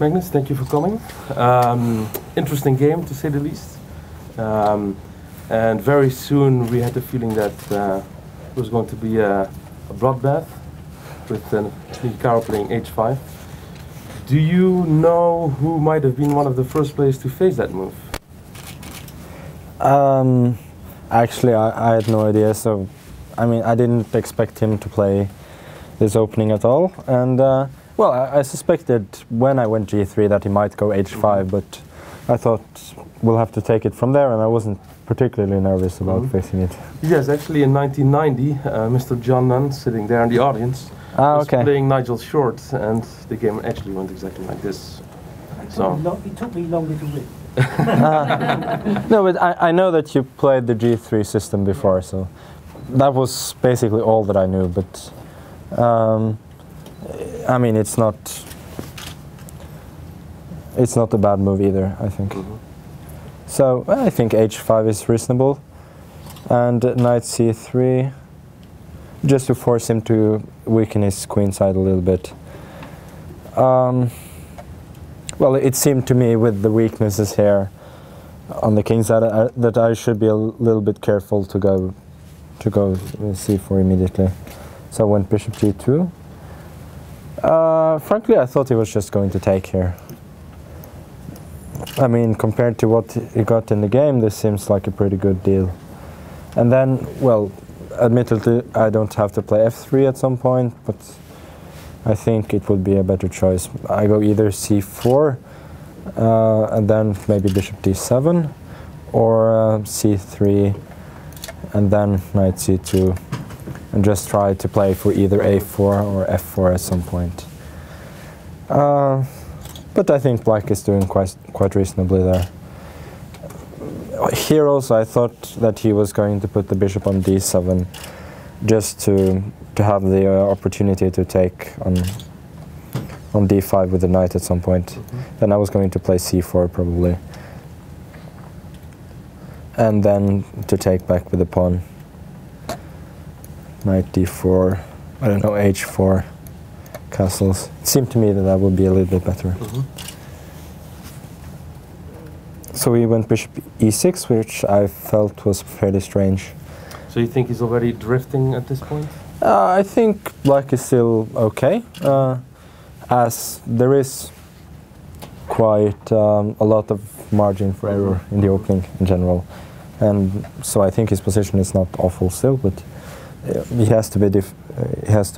Magnus, thank you for coming. Interesting game, to say the least. And very soon we had the feeling that it was going to be a bloodbath with Nakamura playing h5. Do you know who might have been one of the first players to face that move? Actually, I had no idea. So, I mean, I didn't expect him to play this opening at all. And well, I suspected when I went g3 that he might go h5, but I thought we'll have to take it from there, and I wasn't particularly nervous about facing it. Yes, actually in 1990, Mr. John Nunn, sitting there in the audience, was playing Nigel Short, and the game actually went exactly like this. It took me longer to win. No, but I know that you played the g3 system before, so that was basically all that I knew, but I mean, it's not a bad move either, I think. So I think h5 is reasonable, and knight c3, just to force him to weaken his queen side a little bit. Well, it seemed to me with the weaknesses here on the king side that I should be a little bit careful to go c4 immediately. So I went bishop g2. Frankly, I thought he was just going to take here. I mean, compared to what he got in the game, this seems like a pretty good deal. And then, well, admittedly, I don't have to play f3 at some point, but I think it would be a better choice. I go either c4, and then maybe bishop d7, or c3, and then knight c2, and just try to play for either a4 or f4 at some point. But I think black is doing quite reasonably there. Here also I thought that he was going to put the bishop on d7, just to have the opportunity to take on d5 with the knight at some point. Then I was going to play c4 probably, and then to take back with the pawn. Knight d4, I don't know, h4, castles. It seemed to me that that would be a little bit better. So we went bishop e6, which I felt was fairly strange. So you think he's already drifting at this point? I think black is still okay, as there is quite a lot of margin for error in the opening in general. And so I think his position is not awful still, but he has to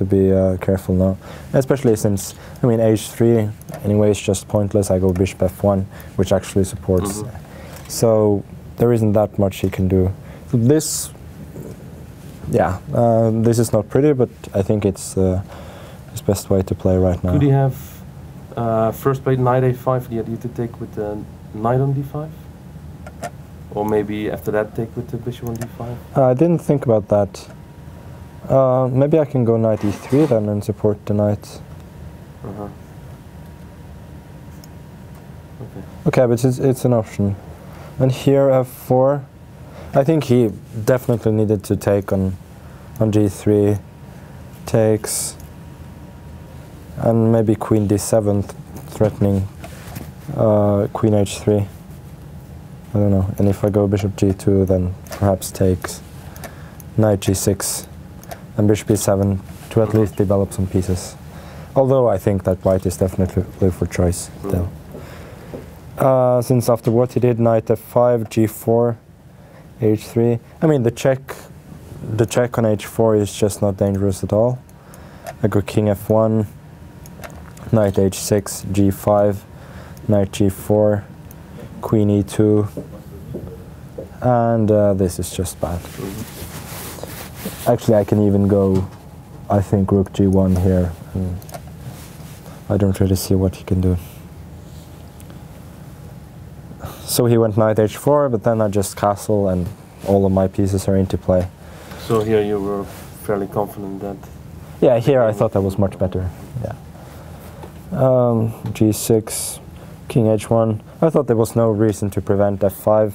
be careful now, especially since, I mean, h3 anyway is just pointless. I go bishop f1, which actually supports. So there isn't that much he can do. So this, yeah, this is not pretty, but I think it's his best way to play right now. Could he have first played knight a5, the idea to take with the knight on d5? Or maybe after that take with the bishop on d5? I didn't think about that. Maybe I can go knight e3 then and support the knight. Okay, but it's an option. And here f4, I think he definitely needed to take on g3, takes, and maybe queen d7 threatening queen h3. I don't know. And if I go bishop g2, then perhaps takes, knight g6, and bishop e7 to at least develop some pieces. Although I think that white is definitely for choice still. Since after what he did, knight f5, g4, h3. I mean, the check on h4 is just not dangerous at all. I go king f1, knight h6, g5, knight g4, queen e2, and this is just bad. Actually, I can even go, I think, rook g1 here. I don't really see what he can do. So he went knight h4, but then I just castle and all of my pieces are into play. So here you were fairly confident that... Yeah, here I thought that was much better. Yeah. g6, king h1. I thought there was no reason to prevent f5,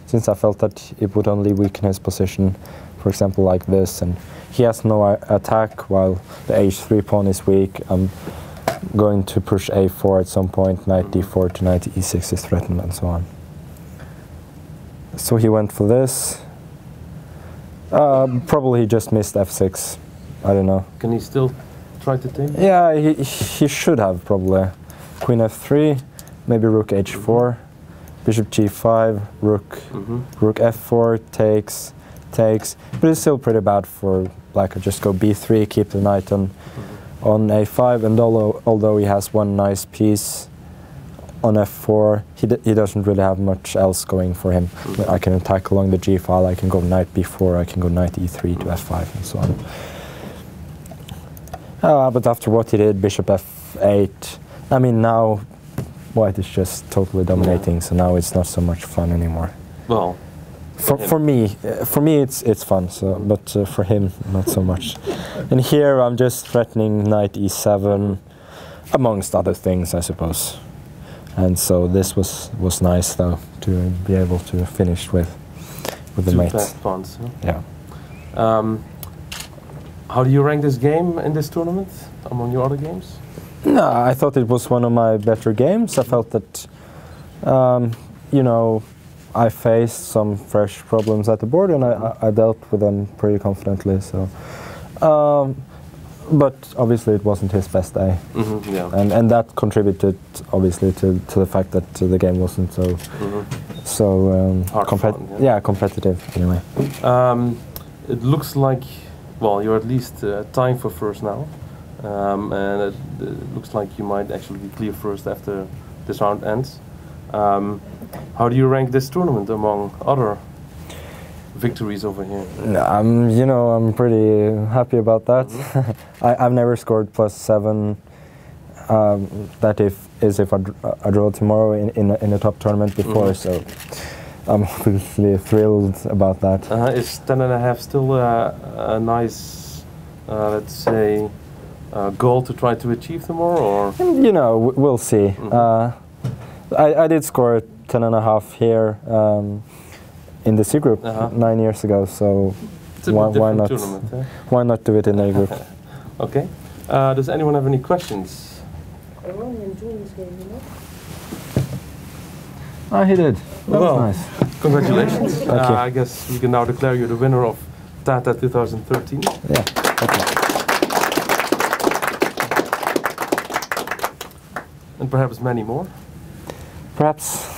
since I felt that it would only weaken his position, for example, like this. And he has no attack while the h3 pawn is weak. going to push a4 at some point, knight d4 to knight e6 is threatened, and so on. So he went for this. Probably he just missed f6. I don't know. Can he still try to take? Yeah, he should have probably. Queen f3, maybe rook h4, bishop g5, rook rook f4, takes, but it's still pretty bad for black. Just go b3, keep the knight on a5, and although he has one nice piece on f4, he doesn't really have much else going for him. I can attack along the g file, I can go knight b4, I can go knight e3 to f5, and so on. But after what he did, bishop f8, I mean, now white is just totally dominating, so now it's not so much fun anymore. Well, for me it's fun. So, but for him, not so much. And here I'm just threatening knight e7, amongst other things, I suppose. And so this was nice though to be able to finish with the mate. Two fast pawns. Huh? Yeah. How do you rank this game in this tournament among your other games? No, I thought it was one of my better games. I felt that, you know, I faced some fresh problems at the board, and I dealt with them pretty confidently. So, but obviously it wasn't his best day, Yeah. and that contributed obviously to the fact that the game wasn't so competitive anyway. It looks like, well, you're at least tying for first now. And it looks like you might actually be clear first after this round ends. How do you rank this tournament among other victories over here? You know, I'm pretty happy about that. I've never scored +7. That is if I draw tomorrow in a top tournament before, so I'm obviously thrilled about that. Is 10.5 still a nice, let's say, goal to try to achieve tomorrow, or? You know, we'll see. I did score 10.5 here in the C group 9 years ago, so why not? Tournament, eh? Why not do it in A group? Okay. Does anyone have any questions? I'm really enjoying this game, you know. Oh, he did. That was nice. Congratulations. Thank you. I guess we can now declare you the winner of Tata 2013. Yeah. Okay. And perhaps many more. Perhaps.